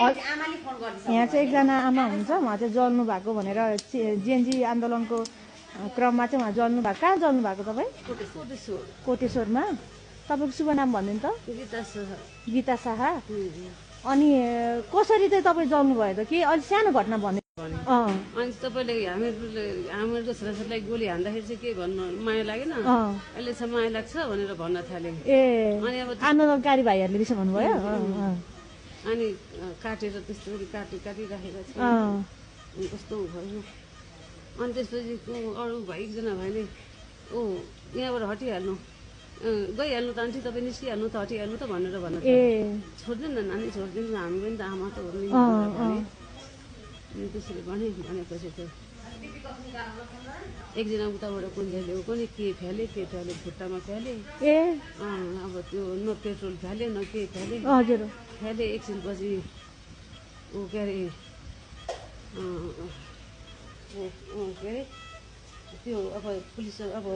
यहाँ चाहिँ एकजना आमा हुनुहुन्छ, उहाँ चाहिँ जल्नु भएको भनेर जेएनजी आन्दोलनको क्रममा चाहिँ उहाँ जल्नु भएको। कहाँ जल्नु भएको तपाईँ? कोटेश्वरमा। तपाईँको शुभ नाम भनिदिनु त? गीता शाह। अनि कसरी चाहिँ तपाईँ जल्नु भयो त? कि अलिक सानो घटना भन्नु? अनि तपाईँले हाम्रो छोराछोरीलाई गोली हान्दाखेरि चाहिँ के भन्नु माया लागेन? अहिले छ माया लाग्छ भनेर भन्न थाले। अनि अब आन्दोलनकारी भाइहरूले त्यसो भन्नुभयो। अनि काटेर त्यस्तो काटिराखेको छ, कस्तो भयो। अनि त्यसपछि अरू एकजना भाइले यहाँबाट हटिहाल्नु, गइहाल्नु त आन्टी, तपाईँ निस्किहाल्नु त, हटिहाल्नु त भनेर भन्नु। छोड्दैन न नानी, छोड्दिनु, हामी पनि त आमा त हो नि त्यसरी भनेपछि त्यो एकजना उताबाट कुन्जेले पनि के फ्याले खुट्टामा फ्याले। अब त्यो न पेट्रोल फ्याले न के फ्याले। हजुर फ्याले। एकछिनपछि के अरे त्यो अब पुलिस अब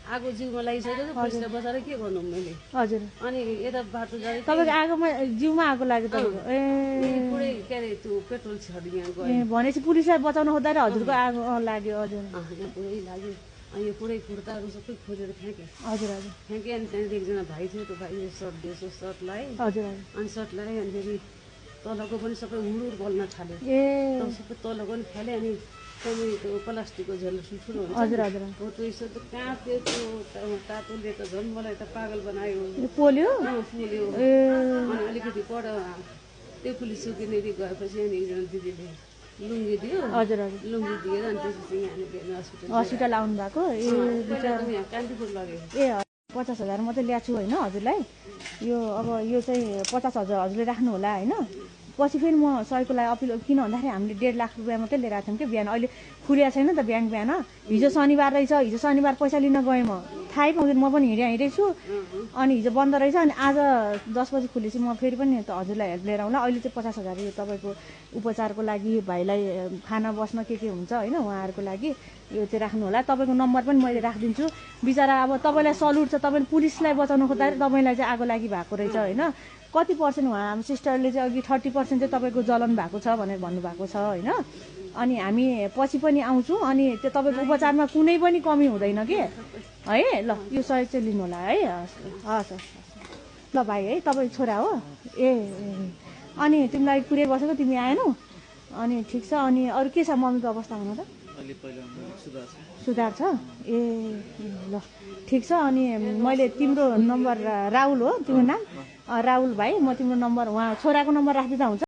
आगो जिउमा लागिसक्यो, पुलिसलाई बचाएर के गर्नु मैले। हजुर। अनि यता बाटो जाँदै तपाईँको आगोमा जिउमा आगो लाग्यो तपाईँको? पुरै के अरे त्यो पेट्रोल छर्यो यहाँ गयो। भनेपछि पुलिसलाई बचाउन खोज्दा हजुरको आगो लाग्यो? हजुर। यहाँ पुरै लाग्यो। अनि यो पुरै कुर्ताहरू सबै खोजेर फ्याँकेँ। हजुर हजुर। फ्याँकेँ। अनि त्यहाँदेखि एकजना भाइ थियो, त्यो भाइले सर्ट दिएछ, सर्ट लगाएँ। हजुर। अनि सर्ट लगाएँ। अनिखेरि तलको पनि सबै हुडुर बल्न थाल्यो। सबै तलको पनि फ्यालेँ। अनि तपाईँ त्यो प्लास्टिकको झ्याल ठुल्ठुलो हुन्छ। हजुर हजुर। हो त्यो यसो त कहाँ त्यो तातोले त झन् मलाई त पागल बनायो। पोल्यो? पोल्यो। अनि अलिकति पर त्यो पुलिस चौकीनेरि गएपछि अनि एकजना दिदीले लुङ्गी दियो। हजुर हजुर। लुङ्गी दिएर अनि त्यसपछि यहाँ हस्पिटल आउनु भएको? यहाँ कान्तिपुर लग्यो। 50,000 मात्रै ल्याएको छु होइन हजुरलाई। यो अब यो चाहिँ 50,000 हजुरले राख्नु होला होइन। पछि फेरि म सहयोगको लागि अपिल, किन भन्दाखेरि हामीले 1.5 लाख रुपियाँ मात्रै लिएर आएको थियौँ कि बिहान। अहिले खुलिया छैन त ब्याङ्क बिहान। हिजो शनिबार रहेछ, हिजो शनिबार पैसा लिन गएँ म, थाहै पाउँदैन। म पनि हिँडेछु। अनि हिजो बन्द रहेछ। अनि आज 10 बजी खुलेपछि म फेरि पनि त हजुरलाई हेल्प लिएर आउँला। अहिले चाहिँ 50,000 यो तपाईँको उपचारको लागि, भाइलाई खाना बस्न के हुन्छ होइन, उहाँहरूको लागि यो चाहिँ राख्नु होला। तपाईँको नम्बर पनि मैले राखिदिन्छु। बिचरा अब तपाईँलाई सल्युट छ, तपाईँले पुलिसलाई बचाउन खोज्दाखेरि तपाईँलाई चाहिँ आगो लागि भएको रहेछ होइन। कति पर्सेन्ट उहाँ हाम्रो सिस्टरले चाहिँ अघि 30% चाहिँ तपाईँको जलन भएको छ भनेर भन्नुभएको छ होइन। अनि हामी पछि पनि आउँछौँ। अनि त्यो तपाईँको उपचारमा कुनै पनि कमी हुँदैन कि है। ल यो सहयोग चाहिँ लिनु होला है। हस् हस्। ल भाइ है, तपाईँ छोरा हो? अनि तिमीलाई पुरै बसेको, तिमी आएनौ? अनि ठिक छ। अनि अरू के छ मम्मीको अवस्था हुनु त? सुधार छ? ल ठिक छ। अनि मैले तिम्रो नम्बर, राहुल हो तिम्रो नाम? राहुल भाइ, म तिम्रो नम्बर, उहाँ छोराको नम्बर राखिदिँदा हुन्छ?